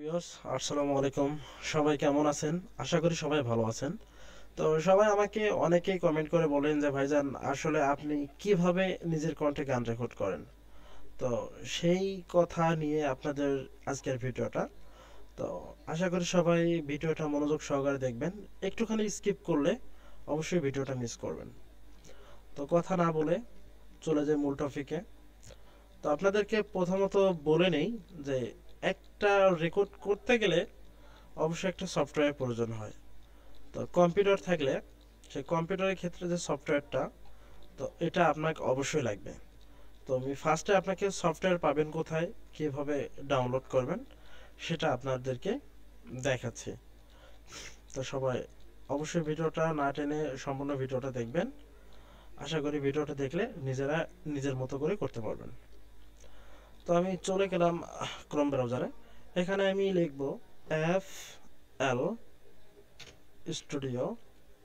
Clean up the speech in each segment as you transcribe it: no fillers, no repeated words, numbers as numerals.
Viewers, আসসালামু আলাইকুম। সবাই কেমন আছেন? আশা করি সবাই ভালো আছেন। তো সবাই আমাকে অনেকেই কমেন্ট করে বলেন যে ভাইজান আসলে আপনি কিভাবে নিজের কণ্ঠে গান রেকর্ড করেন। তো সেই কথা নিয়ে আপনাদের আজকের ভিডিওটা। তো আশা করি সবাই ভিডিওটা মনোযোগ সহকারে দেখবেন। একটুখানি স্কিপ করলে অবশ্যই ভিডিওটা মিস করবেন। তো কথা না বলে চলে যাই মূল টপিকে। তো আপনাদেরকে প্রথমত বলে নেই যে একটা রেকর্ড করতে গেলে অবশ্যই একটা সফটওয়্যার প্রয়োজন হয়। তো কম্পিউটার থাকলে সেই কম্পিউটারের ক্ষেত্রে যে সফটওয়্যারটা, তো এটা আপনাকে অবশ্যই লাগবে। তো আমি ফার্স্টে আপনাকে সফটওয়্যার পাবেন কোথায়, কিভাবে ডাউনলোড করবেন সেটা আপনাদেরকে দেখাচ্ছি। তো সবাই অবশ্যই ভিডিওটা না টেনে সম্পূর্ণ ভিডিওটা দেখবেন। আশা করি ভিডিওটা দেখলে নিজেরা নিজের মতো করে করতে পারবেন। তো আমি চলে গেলাম ক্রোম ব্রাউজারে। এখানে আমি লিখব এফ এল স্টুডিও।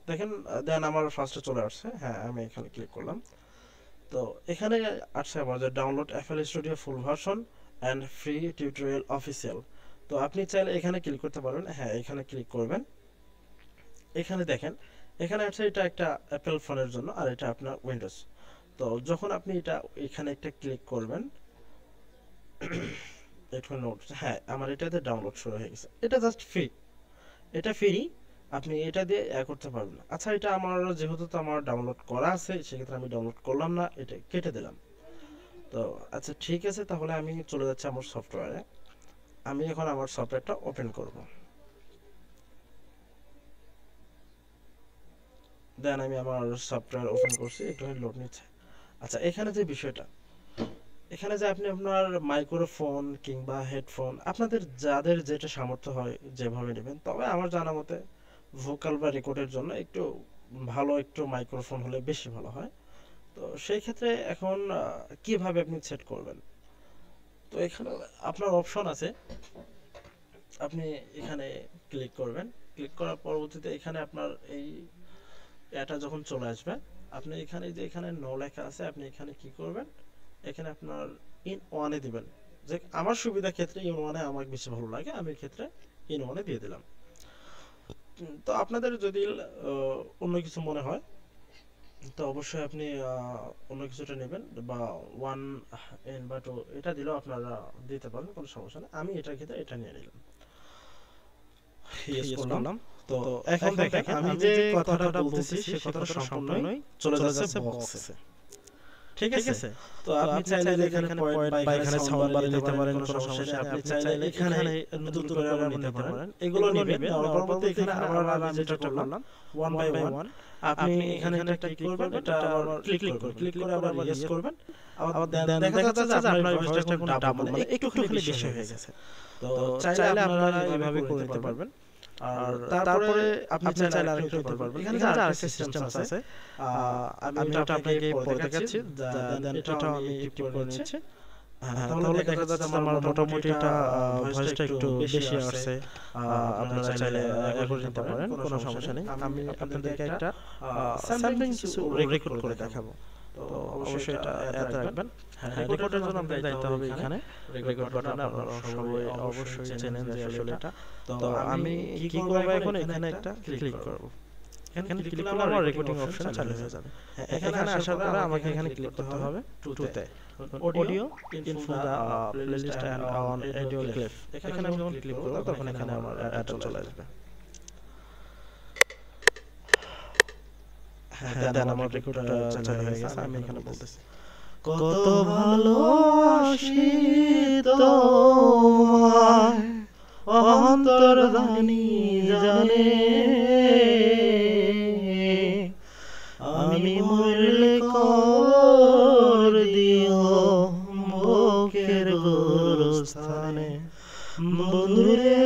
দেখেন, দেন আমার ফার্স্টে চলে আসছে। হ্যাঁ, আমি এখানে ক্লিক করলাম। তো এখানে আসছে আমার যে download FL studio full version and free tutorial official. তো আপনি চাইলে এখানে ক্লিক করতে পারবেন। হ্যাঁ, এখানে ক্লিক করবেন। এখানে দেখেন, এখানে আছে এটা একটা অ্যাপেল ফোনের জন্য আর এটা আপনার উইন্ডোজ। তো যখন আপনি এটা এখানে একটা ক্লিক করবেন, একটু নোট, হ্যাঁ আমার এটাতে ডাউনলোড শুরু হয়ে গেছে। এটা জাস্ট ফ্রি, এটা ফ্রি, আপনি এটা দিয়ে করতে পারবেন। আচ্ছা, এটা আমার যেহেতু তো আমার ডাউনলোড করা আছে, সেক্ষেত্রে আমি ডাউনলোড করলাম না, এটা কেটে দিলাম। তো আচ্ছা ঠিক আছে, তাহলে আমি চলে যাচ্ছি আমার সফটওয়্যারে। আমি এখন আমার সফটওয়্যারটা ওপেন করব। দেন আমি আমার সফটওয়্যার ওপেন করছি, একটুখানি লোড নিচ্ছে। আচ্ছা, এখানে যে বিষয়টা, এখানে যে আপনি আপনার মাইক্রোফোন কিংবা হেডফোন আপনাদের যাদের যেটা সামর্থ্য হয় যেভাবে নেবেন, তবে আমার জানা মতে ভোকাল বা রেকর্ডের জন্য একটু ভালো একটু মাইক্রোফোন হলে বেশি ভালো হয়। তো সেই ক্ষেত্রে এখন কিভাবে আপনি সেট করবেন, তো এখানে আপনার অপশন আছে। আপনি এখানে ক্লিক করবেন। ক্লিক করার পরবর্তীতে এখানে আপনার এই এটা যখন চলে আসবে, আপনি এখানে যে এখানে নো লেখা আছে, আপনি এখানে কি করবেন, এখানে আপনার ইন ওয়ানে দিবেন। যে আমার সুবিধা ক্ষেত্রে ইন ওয়ানে আমার বেশি ভালো লাগে, আমি ক্ষেত্রে ইন ওয়ানে দিয়ে দিলাম। তো আপনাদের যদি অন্য কিছু মনে হয়, তো অবশ্যই আপনি অন্য কিছুটা নেবেন, বা ওয়ান এন বা টু এটা দিলেও আপনারা দিতে পারেন, কোনো সমস্যা নেই। আমি এটার ক্ষেত্রে এটা নিয়ে নিলাম, ইয়েস করলাম। তো এখন দেখেন আমি যে কথাটা বলতেছি সে কথাটা সম্পূর্ণই চলে যাচ্ছে বক্সে। ঠিক আছে? তো আপনি চাইলে এখানে পয়েন্ট বা এখানে সাউন্ড বার নিতে পারেন, কোনো সমস্যা নেই। আপনি চাইলে এখানে নতুন করে আবার নিতে পারেন। এগুলো নেবেন। পরবর্তীতে এখানে আবার আমি যেটা করলাম, ওয়ান বাই ওয়ান আপনি এখানে একটা ক্লিক করবেন, এটা আবার ক্লিক করবেন। ক্লিক করে আবার ইয়েস করবেন। আবার দেখা যাচ্ছে যে আপনার ভয়েসটা এখন ডাবল, মানে একটুখানি বেশি হয়ে গেছে। তো চাইলে আপনারা এভাবে করে নিতে পারবেন। আর তারপরে আপনি চাইলে আরেকটু করতে পারবেন। এখানে যে আরেকটা সিস্টেম আছে, আমি এটা আপনাকে পরে দেখাচ্ছি। দেন এটাও আমি টিপ করে নিচ্ছি। হ্যাঁ, তাহলে দেখা যাচ্ছে যে আমার মোটামুটি এটা ভয়েসটা একটু বেশি আসছে। আপনারা চাইলে করে নিতে পারেন, কোনো সমস্যা নেই। আমি আপনাদেরকে একটা স্যাম্পলিং কিছু রেকর্ড করে দেখাবো। তো অবশ্যই এটা এত রাখবেন। হ্যাঁ, রেকর্ডের জন্য আপনাকে যাইতে হবে এখানে রেকর্ড বাটনে। আপনারা সবাই অবশ্যই চেনেন যে আসলে এটা। তো আমি কি করব, এখন এখানে একটা ক্লিক করব। এখানে ক্লিক করলে আমার রেকর্ডিং অপশন চালু হয়ে যাবে। এখানে আসার পরে আমাকে এখানে ক্লিক করতে হবে টুতে, audio info the playlist and on audio clip. এখানে আমি যখন ক্লিক করব তখন এখানে আমার অ্যাডটা চলে আসবে। হ্যাঁ, দেন আমার রেকর্ডটা চালু হয়ে গেছে। আমি এখানে বলতেছি, কত ভালোবাসি তোমায় অন্তর্জানি জানে, আমি মরলে কবর দিও বুকের গোরস্থানে, বন্ধুরে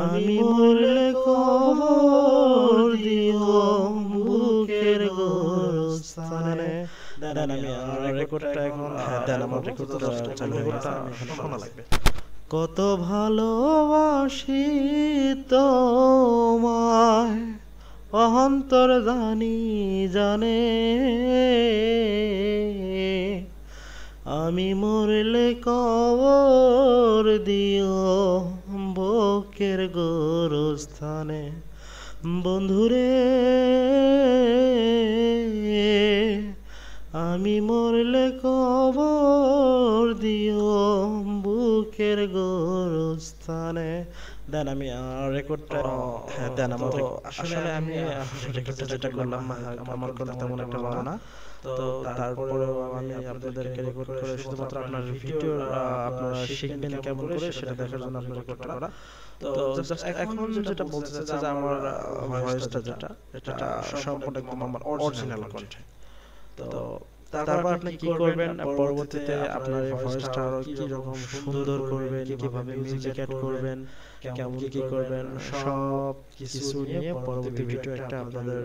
আমি মরলে কবর দিও বুকের গোরস্থানে। দেন আমি আমার রেকর্ডটা এখন, দেন আমার রেকর্ডটা চালু হয়ে গেছে। আমি এখন শোনা লাগবে, কত ভালোবাসি তোমায় অন্তর্জানি জানে, আমি মরলে কবর দিও বুকের গোরস্থানে বন্ধুরে, আমি মরলে কবর দিও বুকের গোরস্থানে। দেন আমি রেকর্ডটা, হ্যাঁ দেন আমার আসলে আমি রেকর্ডটা যেটা করলাম আমার কথা তেমন একটা ভালো না, তো তারপরেও আমি আপনাদেরকে রেকর্ড করে শুধুমাত্র আপনার ভিডিও আপনারা শিখবেন কেমন করে সেটা দেখার জন্য আপনার রেকর্ডটা করা। তো জাস্ট এখন যেটা বলতে চাচ্ছি যে আমার ভয়েসটা যেটা এটা সম্পূর্ণ একদম আমার অরিজিনাল কণ্ঠে। তো তারপর আপনি কি করবেন, পরবর্তীতে আপনার এই ভয়েসটা আরো কি রকম সুন্দর করবেন, কিভাবে মিউজিক অ্যাড করবেন, কেমন কি করবেন, সব কিছু নিয়ে পরবর্তী ভিডিও একটা আপনাদের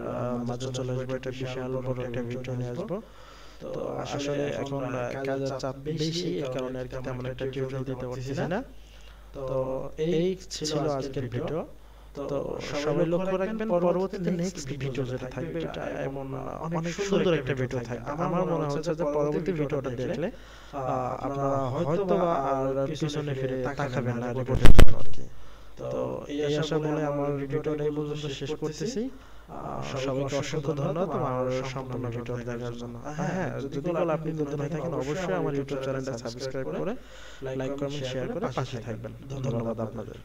মাঝে চলে আসবে। একটা বিশাল বড় একটা ভিডিও নিয়ে আসবো। তো আসলে এখন কাজের চাপ বেশি, এই কারণে আর কি তেমন একটা টিউটোরিয়াল দিতে পারছি না। তো এই ছিল আজকের ভিডিও। তো সবাই লক্ষ্য রাখবেন পরবর্তীতে নেক্সট ভিডিও যেটা থাকবে এটা এমন অনেক সুন্দর একটা ভিডিও থাকবে। আমার মনে হচ্ছে যে পরবর্তী ভিডিওটা দেখলে আপনারা হয়তো আর পিছনে ফিরে তাকাবেন না রেকর্ডের জন্য আর কি। তো এই আশা বলে আমার ভিডিওটা এই পর্যন্ত শেষ করতেছি। সবাইকে অসংখ্য ধন্যবাদ আমার সম্পূর্ণ ভিডিও দেখার জন্য। হ্যাঁ, যদি আপনি নতুন হয়ে থাকেন অবশ্যই আমার ইউটিউব চ্যানেলটা সাবস্ক্রাইব করে লাইক কমেন্ট শেয়ার করে পাশে থাকবেন। ধন্যবাদ আপনাদের।